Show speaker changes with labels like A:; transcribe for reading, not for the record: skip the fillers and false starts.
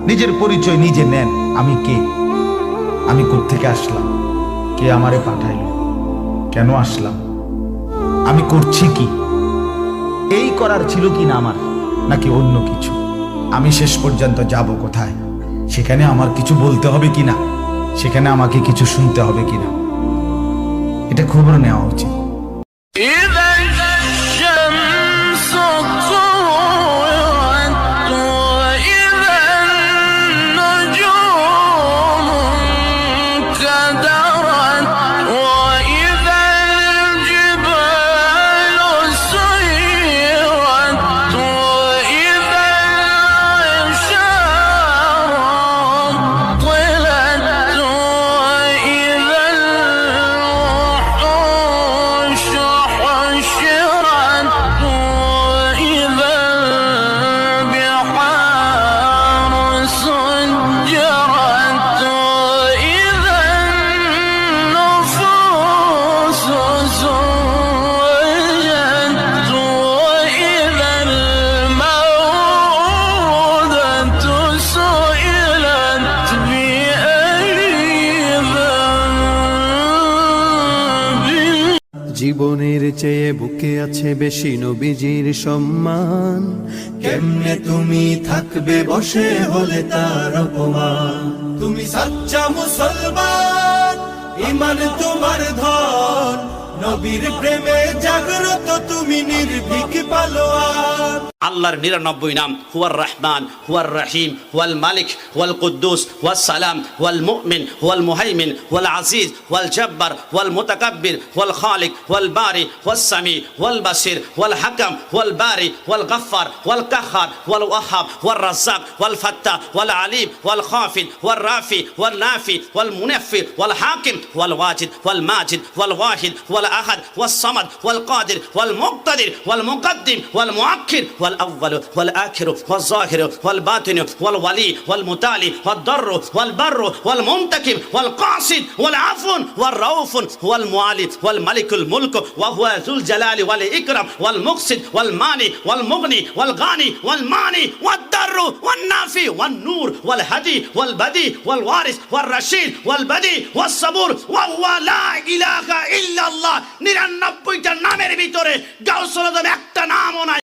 A: নিজের পরিচয় নিজে নেন। আমি কে, আমি কোত্থেকে আসলাম, কে আমারে পাঠাইল, কেন আসলাম, আমি করছি কি, এই করার ছিল কি না আমার, নাকি অন্য কিছু, আমি শেষ পর্যন্ত যাব কোথায়, সেখানে আমার কিছু বলতে হবে কিনা, সেখানে আমাকে কিছু শুনতে হবে কিনা, এটা খবর নেওয়া উচিত।
B: জীবনের চেয়ে বুকে আছে বেশি নবীজির সম্মান, কেমনে তুমি থাকবে বসে হলে তার অপমান। তুমি সাচ্চা মুসলমান, ঈমান তোমার ধন, নবীর প্রেমে জাগ্রত তুমি নির্ভীক পালোয়ান।
C: আল্লাহর 99 নাম, হুয়ার রহমান, হুয়ার রহিম, হুয়াল মালিক, হুয়াল কুদ্দুস, হুয়াস সালাম, হুয়াল মুমিন, হুয়াল মুহাইমিন, হুয়াল আজিজ, হুয়াল জব্বার, হুয়াল মুতাকাব্বির, হুয়াল খালিক, হুয়াল বারি, হুয়াস সামি, হুয়াল বাসির, হুয়াল হাকাম, হুয়াল বারি, হুয়াল গফফার, হুয়াল কাহ্হার, হুয়াল ওয়াহাব, হুয়াল রাজ্জাক, হুয়াল ফাত্তাহ, হুয়াল আলিম, হুয়াল খাফিদ, হুয়াল রাফি, হুয়াল নাফি, হুয়াল মুনাফফির, হুয়াল হাকিম, হুয়াল ওয়াজিদ, হুয়াল মাজিদ, হুয়াল ওয়াহিদ, হুয়াল আহাদ, হুয়াস সামাদ, হুয়াল কাদির, হুয়াল মুক্তাদির, হুয়াল মুকদ্দিম, হুয়াল মুআক্খির, হুয়াল الأول والآخر والظاهر والباطن والولي والمتالي والضر والبر والمنتكم والقاصد والعفو والرؤوف والمعالي والملك الملك وهو ذو الجلال والإكرام والمقصد والماني والمغني والغاني والماني والضر والنافي والنور والهدي والبدي والوارث والرشيد والبدي والصبور وهو لا إله إلا الله 99টা নামের ভিতরে গাউসুল আজম একটা নামও নাই।